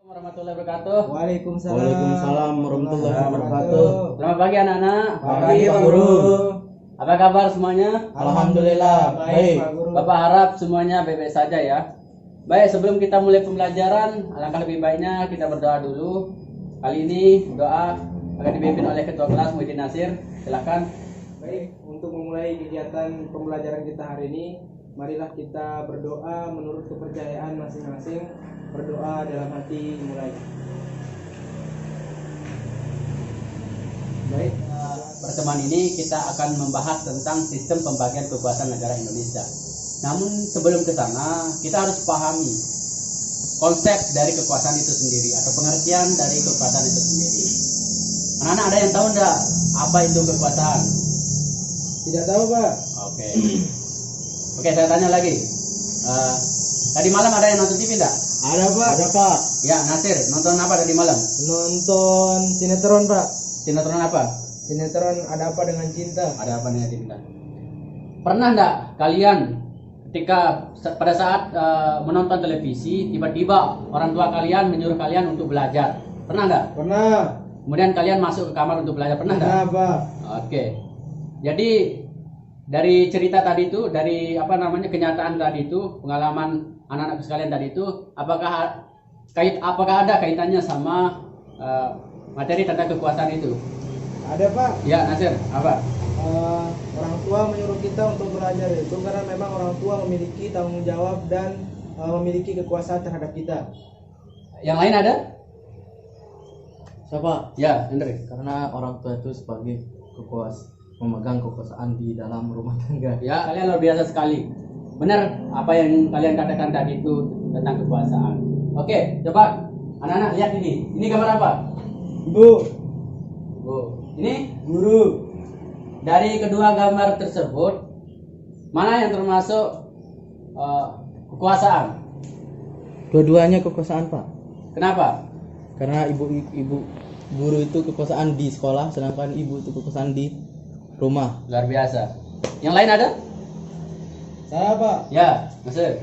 Warahmatullahi wabarakatuh. Waalaikumsalam. Waalaikumsalam warahmatullahi wabarakatuh. Selamat pagi anak-anak. Pagi, Pak Guru. Apa kabar semuanya? Alhamdulillah baik. Pak Guru. Bapak harap semuanya baik-baik saja ya. Baik, sebelum kita mulai pembelajaran, alangkah lebih baiknya kita berdoa dulu. Kali ini doa akan dipimpin oleh Ketua Kelas Muhyiddin Nasir. Silakan. Baik, untuk memulai kegiatan pembelajaran kita hari ini, marilah kita berdoa menurut kepercayaan masing-masing. Berdoa dalam hati mulai. Baik, Pertemuan ini kita akan membahas tentang sistem pembagian kekuasaan negara Indonesia. Namun sebelum ke sana, kita harus pahami konsep dari kekuasaan itu sendiri atau pengertian dari kekuasaan itu sendiri. Anak-anak ada yang tahu enggak apa itu kekuasaan? tidak tahu Pak. Oke. Oke, saya tanya lagi. Tadi malam ada yang nonton TV enggak? Ada Pak. Ada Pak. Ya, Nasir, nonton apa tadi malam? Nonton sinetron Pak. Sinetron apa? Sinetron Ada Apa Dengan Cinta. Ada apa nih Dinda? Pernah enggak kalian ketika pada saat menonton televisi tiba-tiba orang tua kalian menyuruh kalian untuk belajar? Pernah enggak? Pernah. Kemudian kalian masuk ke kamar untuk belajar, pernah enggak? Pernah Pak. Oke. Jadi dari cerita tadi itu, dari kenyataan tadi itu, pengalaman anak-anak sekalian tadi itu, apakah ada kaitannya sama materi tentang kekuasaan itu? Ada Pak. Ya, Nasir, apa? Orang tua menyuruh kita untuk belajar itu karena memang orang tua memiliki tanggung jawab dan memiliki kekuasaan terhadap kita. Yang lain ada? Siapa? Ya, Hendrik. Karena orang tua itu sebagai memegang kekuasaan di dalam rumah tangga. Ya, kalian luar biasa sekali. Benar apa yang kalian katakan tadi itu tentang kekuasaan. Oke, coba anak-anak lihat ini. Ini gambar apa? Bu, Bu. Ini guru. dari kedua gambar tersebut mana yang termasuk kekuasaan? Dua-duanya kekuasaan Pak. Kenapa? Karena ibu guru itu kekuasaan di sekolah, sedangkan ibu itu kekuasaan di rumah. Luar biasa. Yang lain ada? Saya Pak. Ya, Nasir.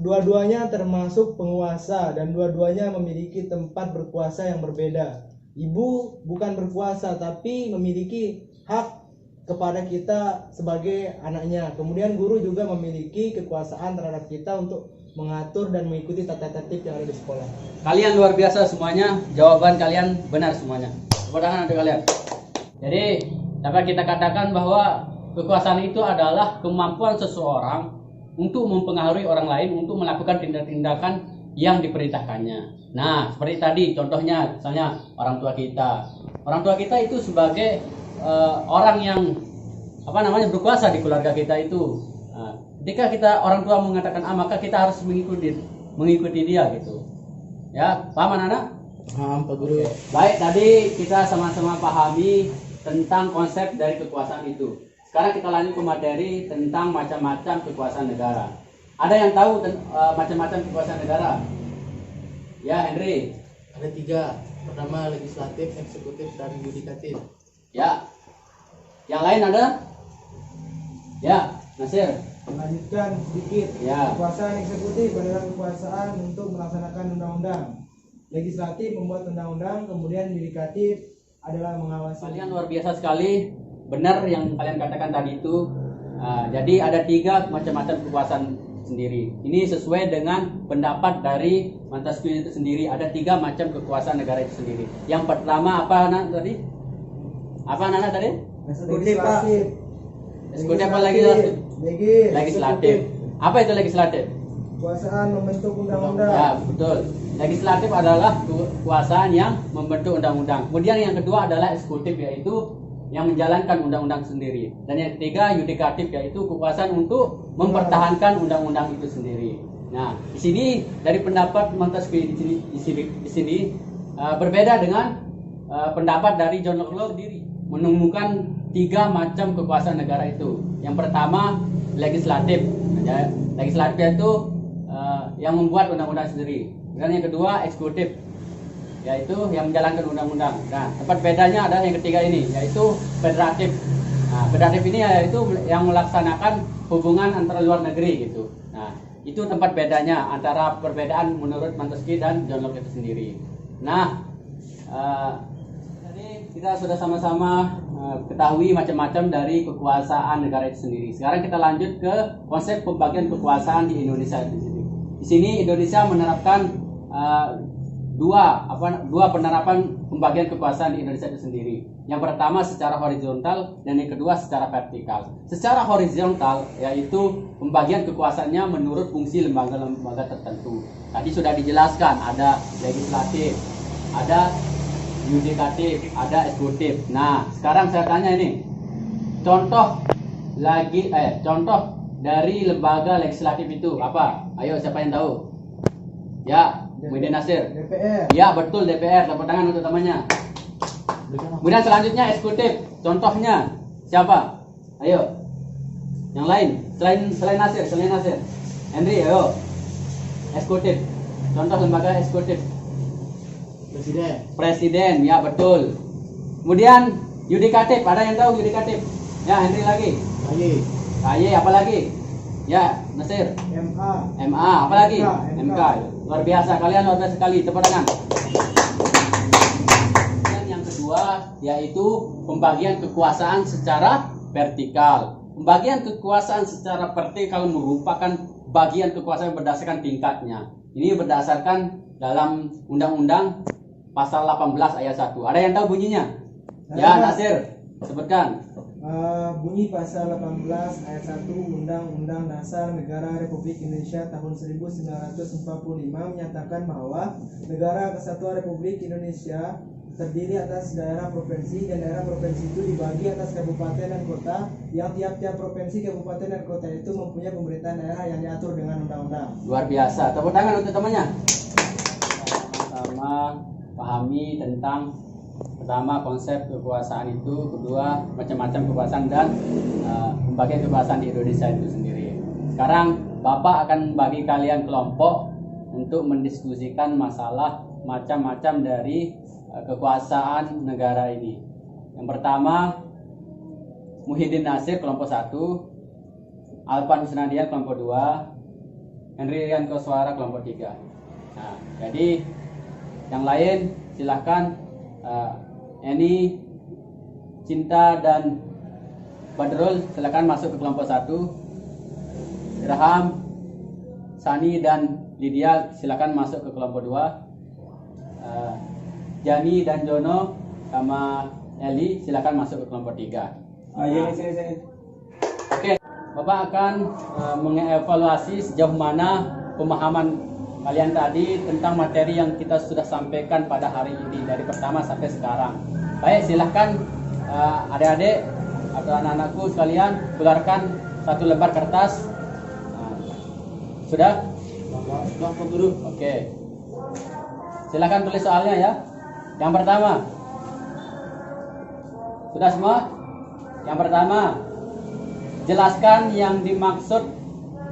Dua-duanya termasuk penguasa dan dua-duanya memiliki tempat berkuasa yang berbeda. Ibu bukan berkuasa tapi memiliki hak kepada kita sebagai anaknya. Kemudian guru juga memiliki kekuasaan terhadap kita untuk mengatur dan mengikuti tata tertib yang ada di sekolah. Kalian luar biasa semuanya. Jawaban kalian benar semuanya. Tepuk tangan untuk kalian. Jadi dapat kita katakan bahwa kekuasaan itu adalah kemampuan seseorang untuk mempengaruhi orang lain untuk melakukan tindak-tindakan yang diperintahkannya. Nah, seperti tadi contohnya, misalnya orang tua kita. Orang tua kita itu sebagai orang yang berkuasa di keluarga kita itu. Nah, ketika kita orang tua mengatakan A, maka kita harus mengikuti dia gitu. Ya, paham anak-anak? Paham Pak Guru. Baik, tadi kita sama-sama pahami tentang konsep dari kekuasaan itu. Sekarang kita lanjut ke materi tentang macam-macam kekuasaan negara. Ada yang tahu macam-macam kekuasaan negara? Ya, Henry. Ada 3. Pertama legislatif, eksekutif, dan yudikatif. Ya. Yang lain ada? Ya, Nasir. Melanjutkan sedikit. Ya. Kekuasaan eksekutif adalah kekuasaan untuk melaksanakan undang-undang. Legislatif membuat undang-undang, kemudian yudikatif adalah mengawasi. Kalian luar biasa sekali. Benar yang kalian katakan tadi itu. Jadi ada 3 macam-macam kekuasaan sendiri. Ini sesuai dengan pendapat dari Montesquieu itu sendiri. Ada 3 macam kekuasaan negara itu sendiri. Yang pertama apa anak tadi? Apa anak tadi? Legislatif. Eksekutif apa legislatif? Legislatif. Apa itu legislatif? Kekuasaan membentuk undang-undang. Ya, betul. Legislatif adalah kekuasaan yang membentuk undang-undang. Kemudian yang kedua adalah eksekutif, yaitu yang menjalankan undang-undang sendiri. Dan yang ketiga yudikatif, yaitu kekuasaan untuk mempertahankan undang-undang itu sendiri. Nah, di sini dari pendapat Montesquieu di sini berbeda dengan pendapat dari John Locke sendiri, menemukan 3 macam kekuasaan negara itu. Yang pertama legislatif. Legislatif itu yang membuat undang-undang sendiri. Dan yang kedua eksekutif, yaitu yang menjalankan undang-undang. Nah, tempat bedanya adalah yang ketiga ini, yaitu federatif. Nah, federatif ini yaitu yang melaksanakan hubungan antara luar negeri gitu. Nah, Itu tempat bedanya antara perbedaan menurut Montesquieu dan John Locke itu sendiri. Nah, tadi kita sudah sama-sama ketahui macam-macam dari kekuasaan negara itu sendiri. Sekarang kita lanjut ke konsep pembagian kekuasaan di Indonesia itu sendiri. Di sini Indonesia menerapkan dua penerapan pembagian kekuasaan di Indonesia itu sendiri. Yang pertama secara horizontal dan yang kedua secara vertikal. Secara horizontal yaitu pembagian kekuasaannya menurut fungsi lembaga-lembaga tertentu. Tadi sudah dijelaskan, ada legislatif, ada yudikatif, ada eksekutif. Nah, sekarang saya tanya ini. Contoh dari lembaga legislatif itu apa? Ayo, siapa yang tahu? Ya, Muhyiddin Nasir. DPR. Ya, betul, DPR. Tepuk tangan untuk temannya. Kemudian selanjutnya eksekutif. Contohnya siapa? Ayo. Yang lain selain Nasir. Henry, ayo. Eksekutif. Contoh lembaga eksekutif. Presiden, ya betul. Kemudian yudikatif, ada yang tahu yudikatif? Ya, Henry lagi. KY, apa lagi? Ya, Nasir. MA, apa lagi? MK. Luar biasa, kalian luar biasa sekali. Tepuk tangan. Dan yang kedua yaitu pembagian kekuasaan secara vertikal. Pembagian kekuasaan secara vertikal merupakan bagian kekuasaan berdasarkan tingkatnya. Ini berdasarkan dalam Undang-Undang Pasal 18 ayat 1. Ada yang tahu bunyinya? Ya, Nasir, sebutkan. Bunyi pasal 18 ayat 1 Undang-Undang Dasar Negara Republik Indonesia tahun 1945 menyatakan bahwa Negara Kesatuan Republik Indonesia terdiri atas daerah provinsi, dan daerah provinsi itu dibagi atas kabupaten dan kota, yang tiap-tiap provinsi, kabupaten dan kota itu mempunyai pemerintahan daerah yang diatur dengan undang-undang. Luar biasa. Tepuk tangan untuk temannya. Sama pahami tentang pertama konsep kekuasaan itu, kedua macam-macam kekuasaan dan pembagian kekuasaan di Indonesia itu sendiri. Sekarang Bapak akan bagi kalian kelompok untuk mendiskusikan masalah macam-macam dari kekuasaan negara ini. Yang pertama Muhyiddin Nasir kelompok 1, Alpan Husnadian kelompok 2, Henry Rian Koswara kelompok 3. Nah, jadi yang lain silahkan. Eni, Cinta dan Badrul silakan masuk ke kelompok 1. Graham, Sani dan Lydia silakan masuk ke kelompok 2. Jani dan Jono sama Eli silakan masuk ke kelompok 3. Sini. Oke, Bapak akan mengevaluasi sejauh mana pemahaman kalian tadi tentang materi yang kita sudah sampaikan pada hari ini dari pertama sampai sekarang. Baik, silahkan adik-adik atau anak-anakku sekalian keluarkan satu lembar kertas. Sudah? Bapak Guru. Oke. Silahkan tulis soalnya ya. Yang pertama. Sudah semua? Yang pertama, jelaskan yang dimaksud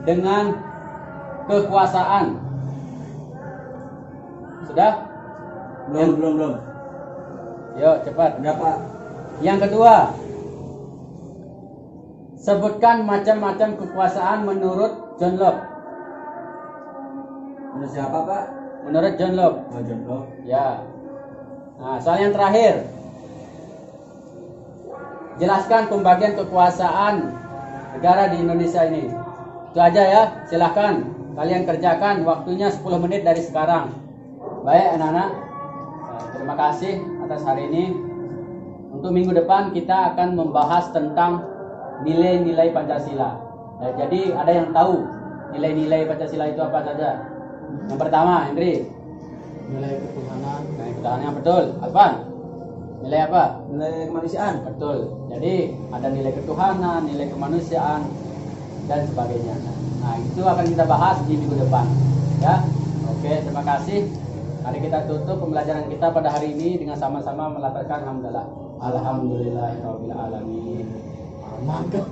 dengan kekuasaan. Sudah? Belum. Yuk, cepat. Berapa? Yang kedua, sebutkan macam-macam kekuasaan menurut John Locke. Menurut siapa, Pak? Menurut John Locke. Oh, John Locke. Ya. Nah, soal yang terakhir. Jelaskan pembagian kekuasaan negara di Indonesia ini. Itu aja ya, silahkan kalian kerjakan, waktunya 10 menit dari sekarang. Baik anak-anak, terima kasih atas hari ini. Untuk minggu depan kita akan membahas tentang nilai-nilai Pancasila. Nah, jadi ada yang tahu nilai-nilai Pancasila itu apa saja? Yang pertama, Hendri. Nilai ketuhanan. Nilai ketuhanan, betul. Alvan, nilai apa? Nilai kemanusiaan. Betul. Jadi ada nilai ketuhanan, nilai kemanusiaan dan sebagainya. Nah, itu akan kita bahas di minggu depan. Ya. Oke, terima kasih. Mari kita tutup pembelajaran kita pada hari ini dengan sama-sama melafazkan hamdalah. Alhamdulillahirabbil alamin. Mantap.